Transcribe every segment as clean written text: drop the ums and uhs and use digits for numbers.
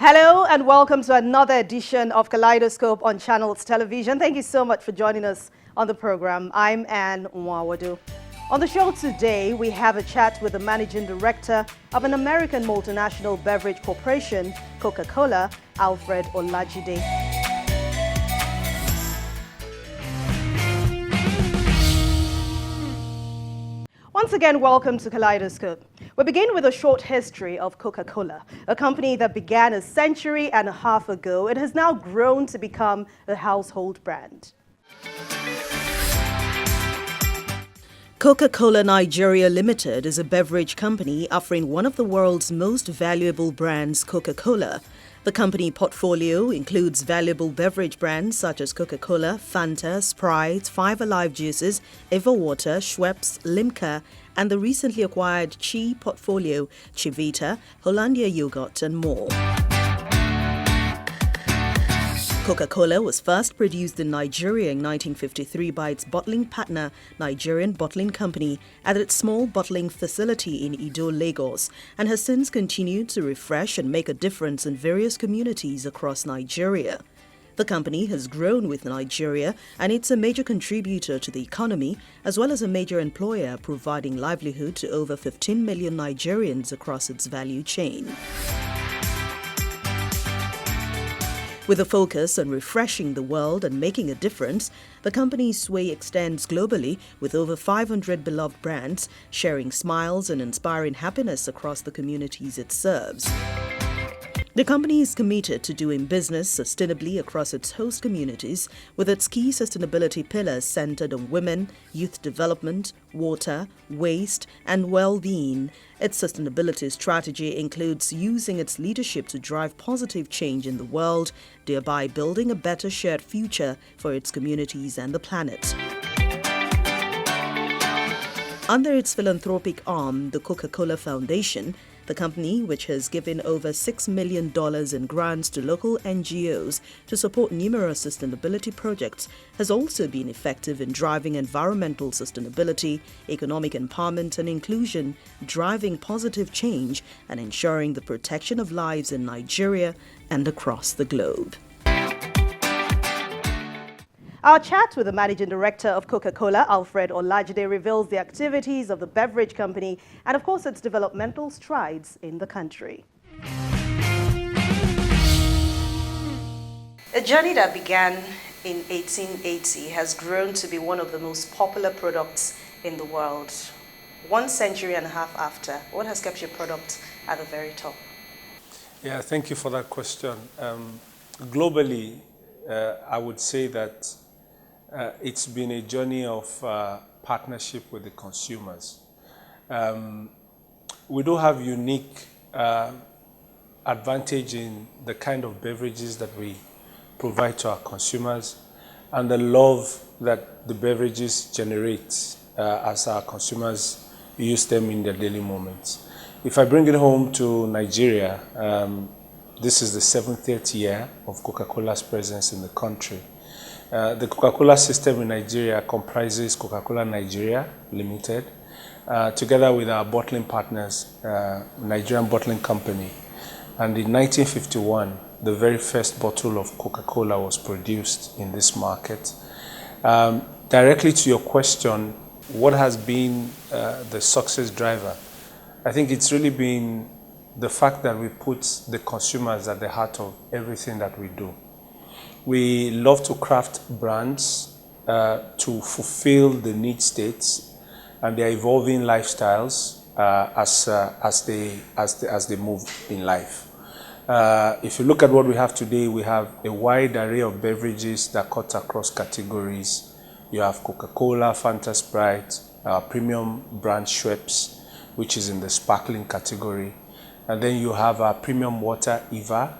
Hello and welcome to another edition of Kaleidoscope on Channels Television. Thank you so much for joining us on the program. I'm Anne Nwawadu. On the show today, we have a chat with the managing director of an American multinational beverage corporation, Coca-Cola, Alfred Olajide. Once again, welcome to Kaleidoscope. We begin with a short history of Coca-Cola, a company that began a century and a half ago. It has now grown to become a household brand. Coca-Cola Nigeria Limited is a beverage company offering one of the world's most valuable brands, Coca-Cola. The company portfolio includes valuable beverage brands such as Coca-Cola, Fanta, Sprite, Five Alive Juices, Everwater, Schweppes, Limca, and the recently acquired Chi portfolio, Chivita, Hollandia Yogurt, and more. Coca-Cola was first produced in Nigeria in 1953 by its bottling partner, Nigerian Bottling Company, at its small bottling facility in Ido, Lagos, and has since continued to refresh and make a difference in various communities across Nigeria. The company has grown with Nigeria, and it's a major contributor to the economy, as well as a major employer, providing livelihood to over 15 million Nigerians across its value chain. With a focus on refreshing the world and making a difference, the company's sway extends globally with over 500 beloved brands, sharing smiles and inspiring happiness across the communities it serves. The company is committed to doing business sustainably across its host communities, with its key sustainability pillars centered on women, youth development, water, waste, and well-being. Its sustainability strategy includes using its leadership to drive positive change in the world, thereby building a better shared future for its communities and the planet. Under its philanthropic arm, the Coca-Cola Foundation, the company, which has given over $6 million in grants to local NGOs to support numerous sustainability projects, has also been effective in driving environmental sustainability, economic empowerment and inclusion, driving positive change, and ensuring the protection of lives in Nigeria and across the globe. Our chat with the managing director of Coca-Cola, Alfred Olajide, reveals the activities of the beverage company and, of course, its developmental strides in the country. A journey that began in 1880 has grown to be one of the most popular products in the world. 1 century and a half after, what has kept your product at the very top? Yeah, thank you for that question. Globally, I would say that it's been a journey of partnership with the consumers. We do have unique advantage in the kind of beverages that we provide to our consumers and the love that the beverages generate as our consumers use them in their daily moments. If I bring it home to Nigeria, this is the 7th year of Coca-Cola's presence in the country. The Coca-Cola system in Nigeria comprises Coca-Cola Nigeria Limited, together with our bottling partners, Nigerian Bottling Company. And in 1951, the very first bottle of Coca-Cola was produced in this market. Directly to your question, what has been the success driver? I think it's really been the fact that we put the consumers at the heart of everything that we do. We love to craft brands to fulfill the need states and their evolving lifestyles as they move in life. If you look at what we have today, we have a wide array of beverages that cut across categories. You have Coca-Cola, Fanta, Sprite, premium brand Schweppes, which is in the sparkling category. And then you have our premium water, Eva,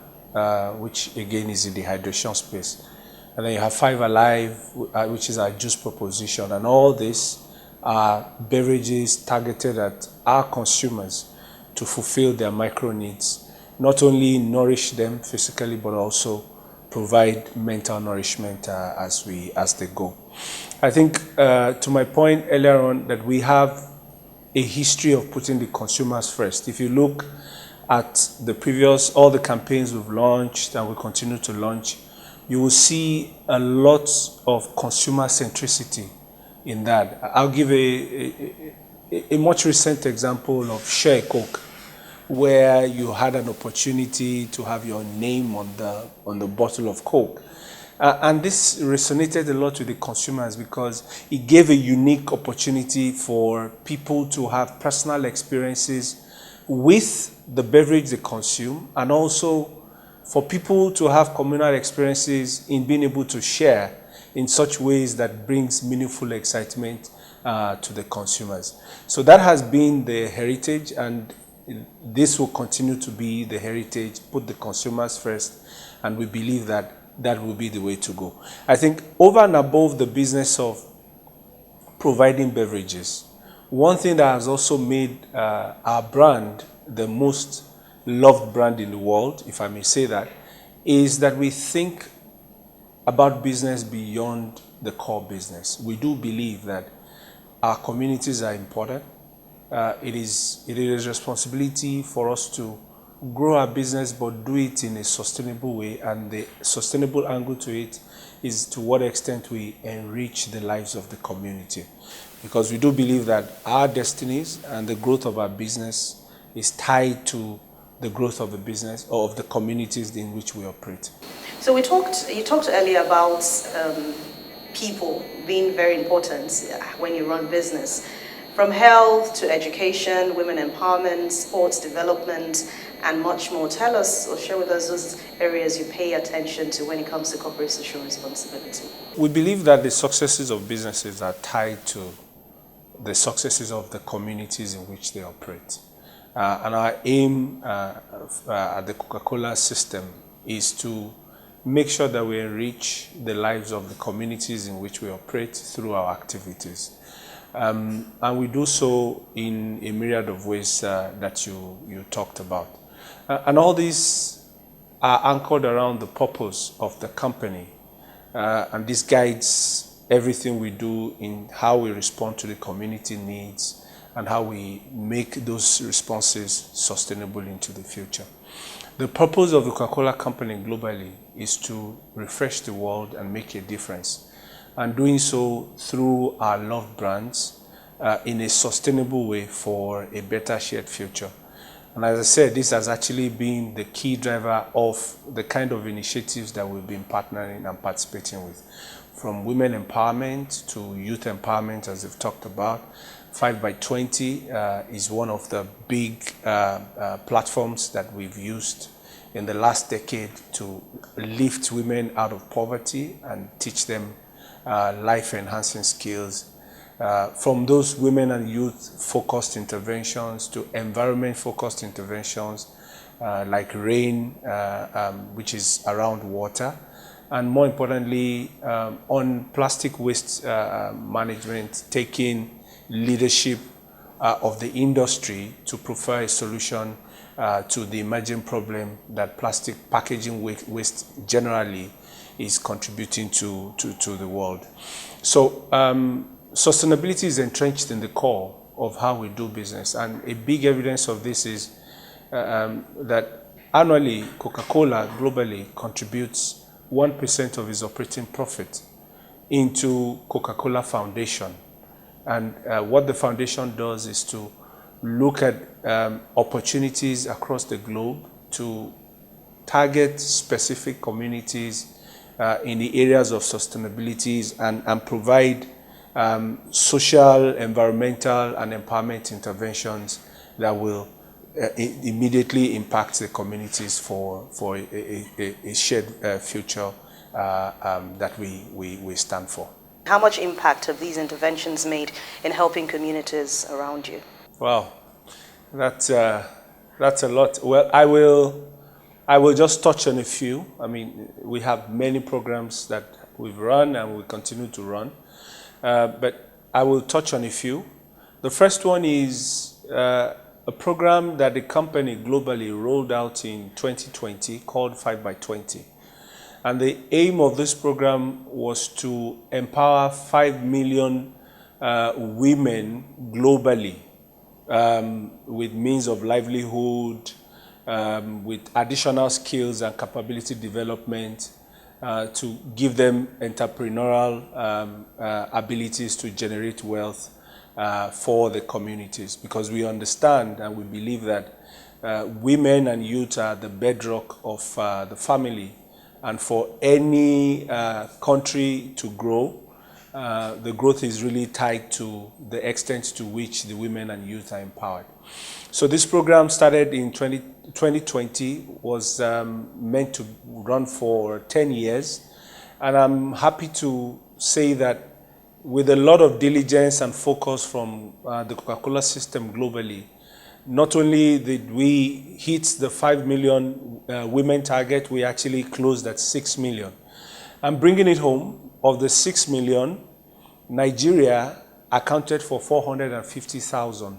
which again is in the hydration space. And then you have Five Alive, which is our juice proposition. And all this are beverages targeted at our consumers to fulfill their micro needs, not only nourish them physically, but also provide mental nourishment as they go. I think to my point earlier on that we have a history of putting the consumers first. If you look at all the campaigns we've launched and we continue to launch, you will see a lot of consumer centricity in that. I'll give a much recent example of Share a Coke, where you had an opportunity to have your name on the bottle of Coke. And this resonated a lot with the consumers because it gave a unique opportunity for people to have personal experiences with the beverage they consume, and also for people to have communal experiences in being able to share in such ways that brings meaningful excitement to the consumers. So that has been the heritage, and this will continue to be the heritage. Put the consumers first, and we believe that that will be the way to go. I think over and above the business of providing beverages, one thing that has also made our brand the most loved brand in the world, if I may say that, is that we think about business beyond the core business. We do believe that our communities are important. It is a responsibility for us to grow our business, but do it in a sustainable way. And the sustainable angle to it is to what extent we enrich the lives of the community. Because we do believe that our destinies and the growth of our business is tied to the growth of the business or of the communities in which we operate. So you talked earlier about people being very important when you run business. From health to education, women empowerment, sports development, and much more. Tell us or share with us those areas you pay attention to when it comes to corporate social responsibility. We believe that the successes of businesses are tied to the successes of the communities in which they operate. And our aim at the Coca-Cola system is to make sure that we enrich the lives of the communities in which we operate through our activities. And we do so in a myriad of ways that you talked about. And all these are anchored around the purpose of the company. And this guides everything we do in how we respond to the community needs and how we make those responses sustainable into the future. The purpose of the Coca-Cola company globally is to refresh the world and make a difference, and doing so through our loved brands in a sustainable way for a better shared future. And as I said, this has actually been the key driver of the kind of initiatives that we've been partnering and participating with, from women empowerment to youth empowerment, as we've talked about. 5x20 is one of the big platforms that we've used in the last decade to lift women out of poverty and teach them life-enhancing skills. From those women and youth-focused interventions to environment-focused interventions like RAIN, which is around water, and more importantly, on plastic waste management, taking leadership of the industry to provide a solution to the emerging problem that plastic packaging waste generally is contributing to the world. So sustainability is entrenched in the core of how we do business, and a big evidence of this is that annually Coca-Cola globally contributes 1% of its operating profit into Coca-Cola Foundation. And what the foundation does is to look at opportunities across the globe to target specific communities in the areas of sustainability and provide social, environmental, and empowerment interventions that will immediately impact the communities for a shared future that we stand for. How much impact have these interventions made in helping communities around you? Wow, that's a lot. Well, I will just touch on a few. I mean, we have many programs that we've run and we continue to run, but I will touch on a few. The first one is a program that the company globally rolled out in 2020 called 5x20. And the aim of this program was to empower 5 million women globally with means of livelihood, with additional skills and capability development to give them entrepreneurial abilities to generate wealth for the communities, because we understand and we believe that women and youth are the bedrock of the family, and for any country to grow, the growth is really tied to the extent to which the women and youth are empowered. So this program started in 2020, was meant to run for 10 years. And I'm happy to say that with a lot of diligence and focus from the Coca-Cola system globally, not only did we hit the 5 million women target, we actually closed at 6 million. And bringing it home, of the 6 million, Nigeria accounted for 450,000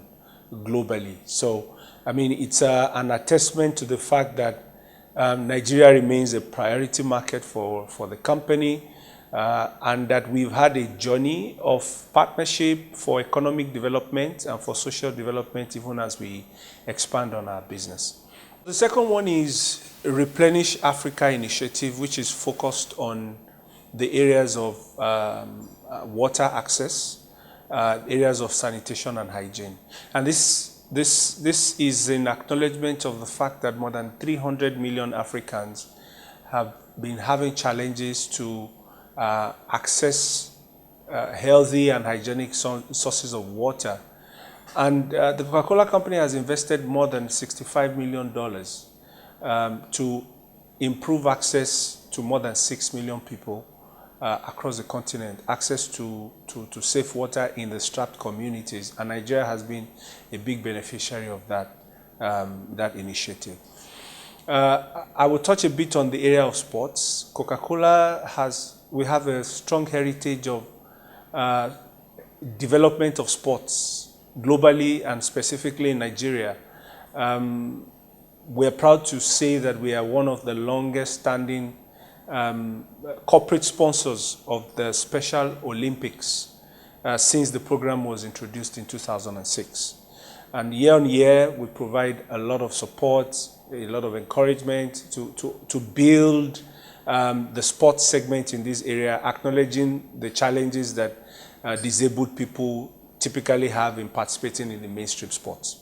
globally. So, I mean, it's an attestament to the fact that Nigeria remains a priority market for the company, and that we've had a journey of partnership for economic development and for social development even as we expand on our business. The second one is Replenish Africa initiative, which is focused on the areas of water access, areas of sanitation and hygiene. And this is in acknowledgement of the fact that more than 300 million Africans have been having challenges to access healthy and hygienic sources of water. And the Coca-Cola company has invested more than $65 million to improve access to more than 6 million people across the continent, access to safe water in the strapped communities. And Nigeria has been a big beneficiary of that initiative. I will touch a bit on the area of sports. Coca-Cola we have a strong heritage of development of sports globally and specifically in Nigeria. We are proud to say that we are one of the longest standing corporate sponsors of the Special Olympics since the program was introduced in 2006. And year on year, we provide a lot of support, a lot of encouragement to build the sports segment in this area, acknowledging the challenges that disabled people typically have in participating in the mainstream sports.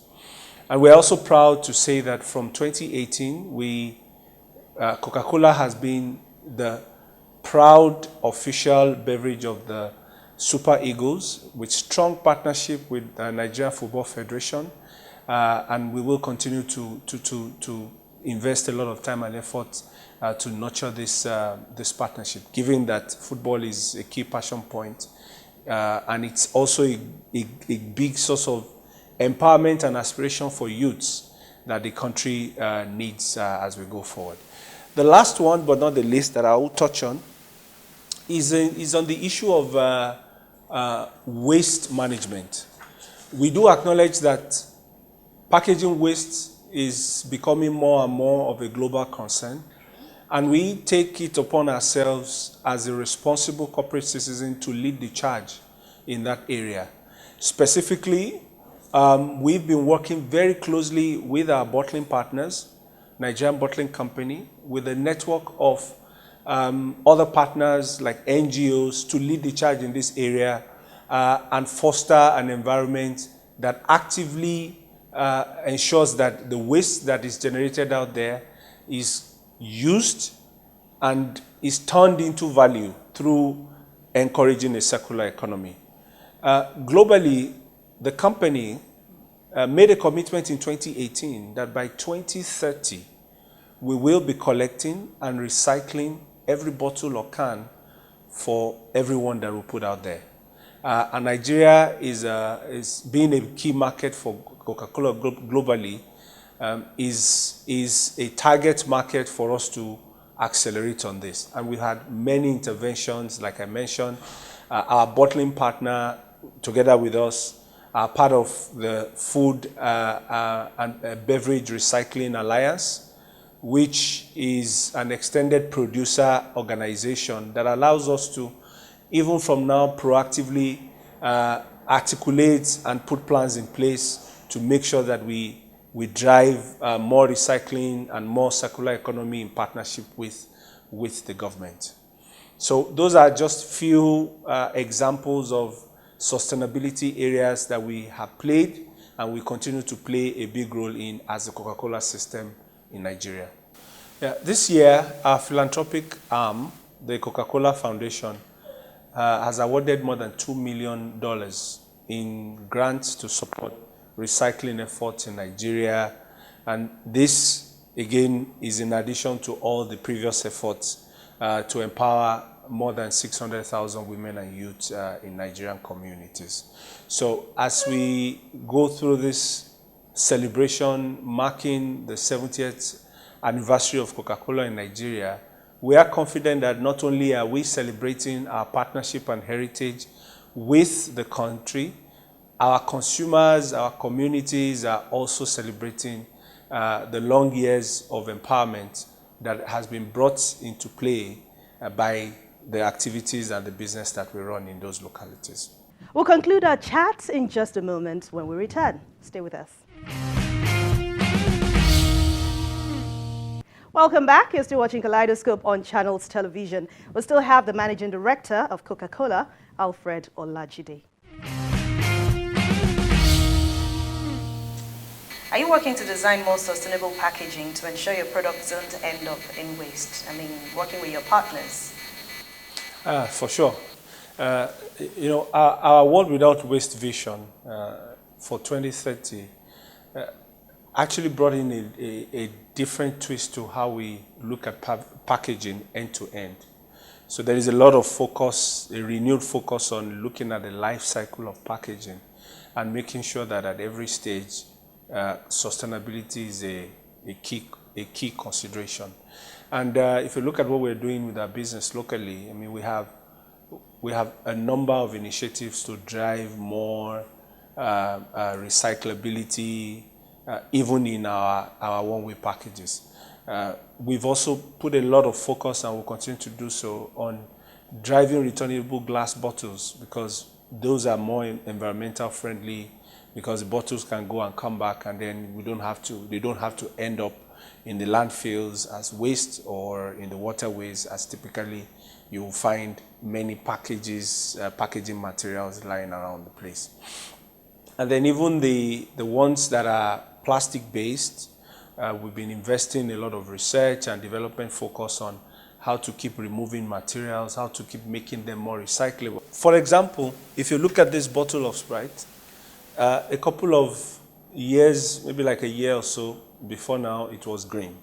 And we're also proud to say that from 2018, Coca-Cola has been the proud official beverage of the Super Eagles, with strong partnership with the Nigeria Football Federation, and we will continue to invest a lot of time and effort to nurture this partnership, given that football is a key passion point, and it's also a big source of empowerment and aspiration for youths that the country needs as we go forward. The last one, but not the least, that I will touch on is on the issue of waste management. We do acknowledge that packaging waste is becoming more and more of a global concern, and we take it upon ourselves as a responsible corporate citizen to lead the charge in that area. Specifically, we've been working very closely with our bottling partners, Nigerian Bottling Company, with a network of other partners like NGOs to lead the charge in this area and foster an environment that actively ensures that the waste that is generated out there is used and is turned into value through encouraging a circular economy. Globally, the company made a commitment in 2018 that by 2030, we will be collecting and recycling every bottle or can for everyone that we put out there. And Nigeria is being a key market for Coca-Cola globally, is a target market for us to accelerate on this. And we've had many interventions, like I mentioned. Our bottling partner, together with us, are part of the Food and Beverage Recycling Alliance, which is an extended producer organization that allows us to, even from now, proactively articulate and put plans in place to make sure that we we drive more recycling and more circular economy in partnership with the government. So those are just few examples of sustainability areas that we have played and we continue to play a big role in as the Coca-Cola system in Nigeria. Yeah, this year, our philanthropic arm, the Coca-Cola Foundation, has awarded more than $2 million in grants to support recycling efforts in Nigeria. And this, again, is in addition to all the previous efforts to empower more than 600,000 women and youth in Nigerian communities. So as we go through this celebration marking the 70th anniversary of Coca-Cola in Nigeria, we are confident that not only are we celebrating our partnership and heritage with the country, our consumers, our communities are also celebrating the long years of empowerment that has been brought into play by the activities and the business that we run in those localities. We'll conclude our chat in just a moment when we return. Stay with us. Welcome back. You're still watching Kaleidoscope on Channels Television. We still have the Managing Director of Coca-Cola, Alfred Olajide. Are you working to design more sustainable packaging to ensure your products don't end up in waste? I mean, working with your partners? For sure. Our World Without Waste vision for 2030 actually brought in a different twist to how we look at packaging end to end. So there is a lot of focus, a renewed focus on looking at the life cycle of packaging and making sure that at every stage sustainability is a key consideration. And if you look at what we're doing with our business locally, I mean, we have a number of initiatives to drive more recyclability, even in our one-way packages. We've also put a lot of focus, and will continue to do so, on driving returnable glass bottles, because those are more environmental friendly, because the bottles can go and come back, and then they don't have to end up in the landfills as waste or in the waterways as typically you will find many packaging materials lying around the place. And then even the ones that are plastic-based, we've been investing a lot of research and development focus on how to keep removing materials, how to keep making them more recyclable. For example, if you look at this bottle of Sprite, a couple of years, maybe like a year or so before now, it was green.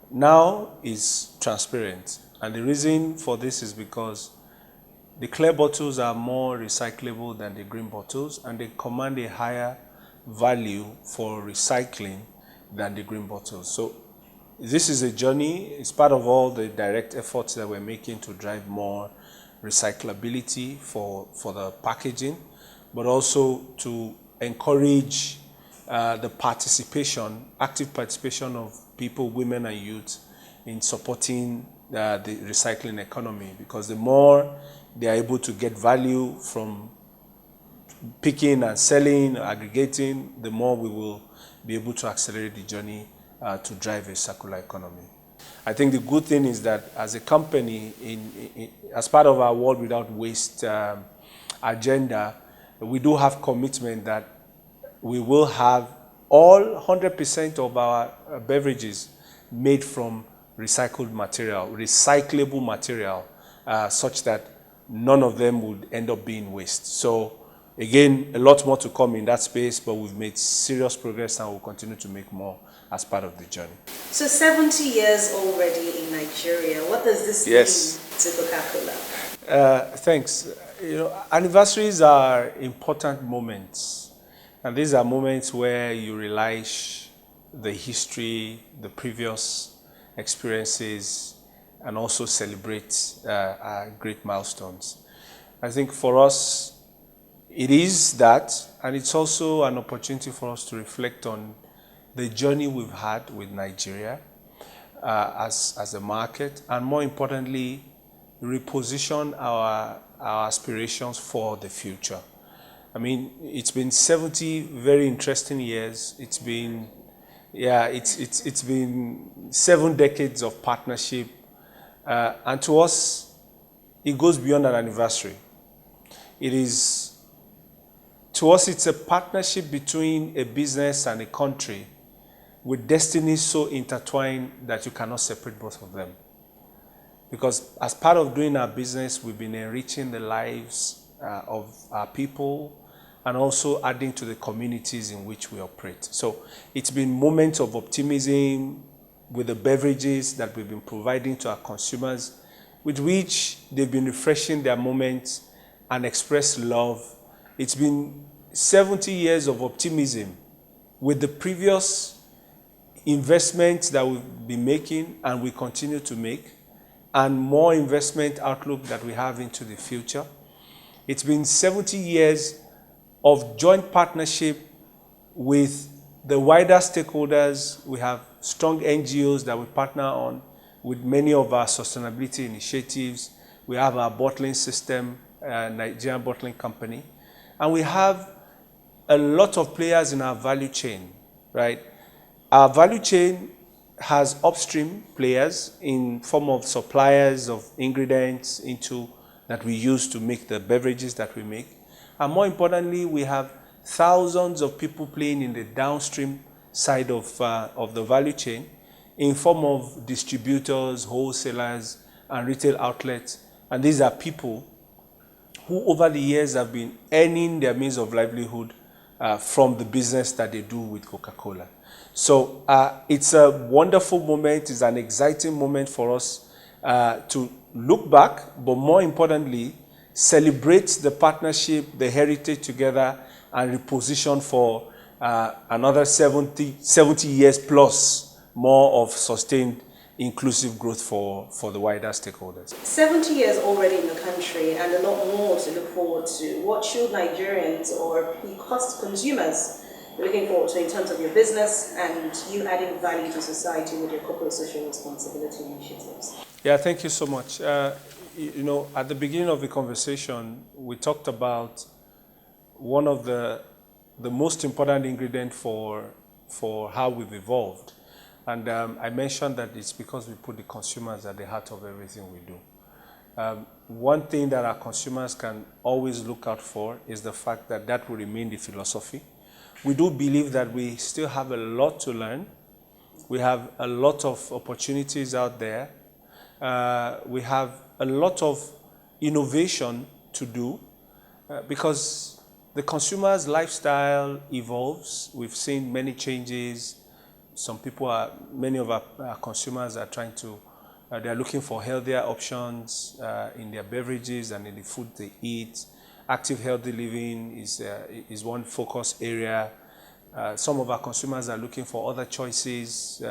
Now it's transparent. And the reason for this is because the clear bottles are more recyclable than the green bottles, and they command a higher value for recycling than the green bottles. So this is a journey. It's part of all the direct efforts that we're making to drive more recyclability for the packaging, but also to encourage the participation, active participation of people, women and youth in supporting the recycling economy, because the more they are able to get value from picking and selling, aggregating, the more we will be able to accelerate the journey to drive a circular economy. I think the good thing is that as a company, as part of our World Without Waste agenda, we do have commitment that we will have all 100% of our beverages made from recyclable material, such that none of them would end up being waste. So again, a lot more to come in that space, but we've made serious progress and we'll continue to make more as part of the journey. So 70 years already in Nigeria. What does this mean to Coca-Cola? Thanks. Anniversaries are important moments. And these are moments where you realize the history, the previous experiences, and also celebrate great milestones. I think for us, it is that, and it's also an opportunity for us to reflect on the journey we've had with Nigeria as a market, and more importantly, reposition our aspirations for the future. I mean, it's been 70 very interesting years. It's been Yeah, it's been 7 decades of partnership, and to us, it goes beyond an anniversary. It is, to us, it's a partnership between a business and a country with destinies so intertwined that you cannot separate both of them. Because as part of doing our business, we've been enriching the lives of our people and also adding to the communities in which we operate. So it's been moments of optimism with the beverages that we've been providing to our consumers, with which they've been refreshing their moments and express love. It's been 70 years of optimism with the previous investments that we've been making and we continue to make, and more investment outlook that we have into the future. It's been 70 years of joint partnership with the wider stakeholders. We have strong NGOs that we partner on with many of our sustainability initiatives. We have our bottling system, Nigerian Bottling Company, and we have a lot of players in our value chain, right? Our value chain has upstream players in form of suppliers of ingredients into that we use to make the beverages that we make. And more importantly, we have thousands of people playing in the downstream side of the value chain in form of distributors, wholesalers, and retail outlets. And these are people who over the years have been earning their means of livelihood from the business that they do with Coca-Cola. So it's a wonderful moment, it's an exciting moment for us to look back, but more importantly, celebrate the partnership, the heritage together, and reposition for another 70 years plus more of sustained inclusive growth for the wider stakeholders. 70 years already in the country and a lot more to look forward to. What should Nigerians or consumers be looking forward to in terms of your business and you adding value to society with your corporate social responsibility initiatives? Yeah, thank you so much. You know, at the beginning of the conversation, we talked about one of the most important ingredients for how we've evolved. And I mentioned that it's because we put the consumers at the heart of everything we do. One thing that our consumers can always look out for is the fact that that will remain the philosophy. We do believe that we still have a lot to learn. We have a lot of opportunities out there. We have a lot of innovation to do because the consumer's lifestyle evolves. We've seen many changes. Many of our consumers are trying to, they're looking for healthier options in their beverages and in the food they eat. Active healthy living is one focus area. Some of our consumers are looking for other choices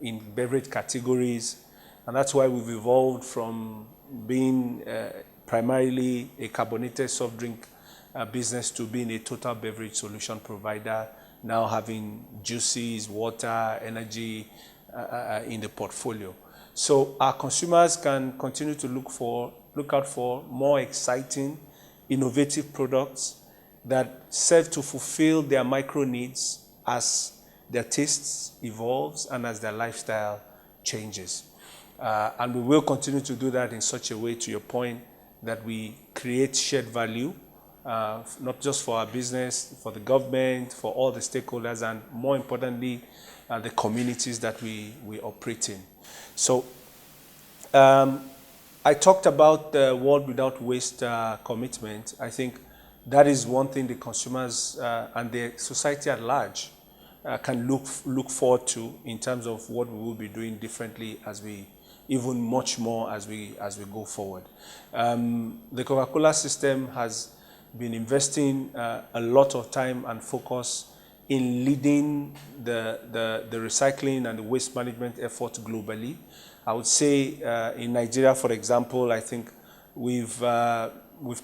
in beverage categories, and that's why we've evolved from being primarily a carbonated soft drink business to being a total beverage solution provider, now having juices, water, energy in the portfolio. So our consumers can continue to look out for more exciting, innovative products that serve to fulfill their micro needs as their tastes evolves and as their lifestyle changes. And we will continue to do that in such a way, to your point, that we create shared value, not just for our business, for the government, for all the stakeholders, and more importantly, the communities that we operate in. So I talked about the World Without Waste commitment. I think that is one thing the consumers and the society at large can look forward to in terms of what we will be doing differently even much more as we go forward. The Coca-Cola system has been investing a lot of time and focus in leading the recycling and the waste management effort globally. I would say in Nigeria, for example, I think we've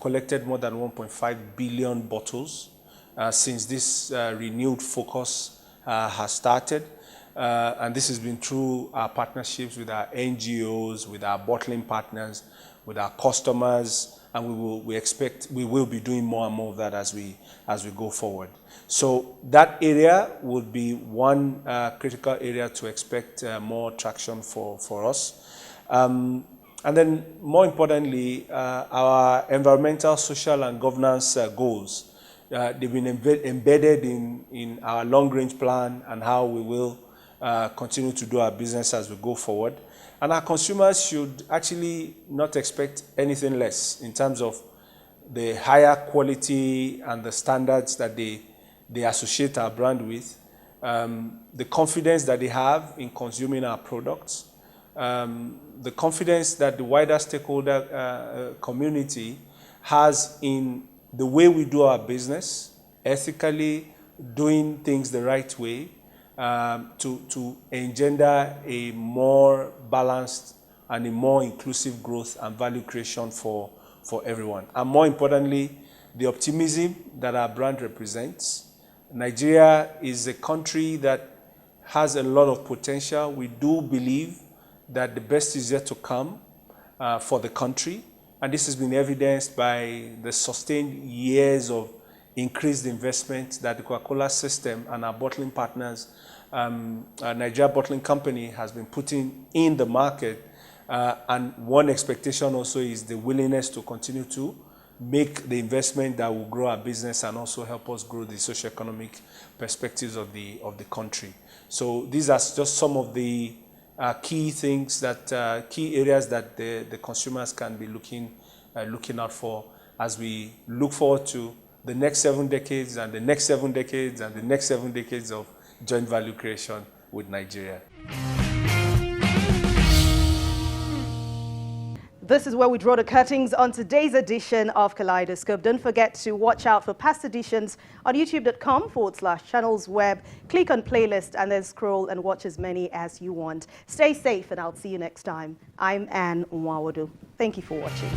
collected more than 1.5 billion bottles since this renewed focus has started. And this has been through our partnerships with our NGOs, with our bottling partners, with our customers, and we will be doing more and more of that as we go forward. So that area would be one critical area to expect more traction for us. And then more importantly, our environmental, social, and governance goals. They've been embedded in our long-range plan and how we will continue to do our business as we go forward. And our consumers should actually not expect anything less in terms of the higher quality and the standards that they associate our brand with, the confidence that they have in consuming our products, the confidence that the wider stakeholder community has in the way we do our business, ethically, doing things the right way, to engender a more balanced and a more inclusive growth and value creation for everyone. And more importantly, the optimism that our brand represents. Nigeria is a country that has a lot of potential. We do believe that the best is yet to come for the country. And this has been evidenced by the sustained years of increased investment that the Coca-Cola system and our bottling partners, Nigeria Bottling Company, has been putting in the market. And one expectation also is the willingness to continue to make the investment that will grow our business and also help us grow the socioeconomic perspectives of the country. So these are just some of the key things that key areas that the consumers can be looking out for as we look forward to the next 7 decades and the next 7 decades and the next 7 decades of joint value creation with Nigeria. This is where we draw the curtains on today's edition of Kaleidoscope. Don't forget to watch out for past editions on youtube.com/channels web. Click on playlist and then scroll and watch as many as you want. Stay safe and I'll see you next time. I'm Anne Nwawadu. Thank you for watching.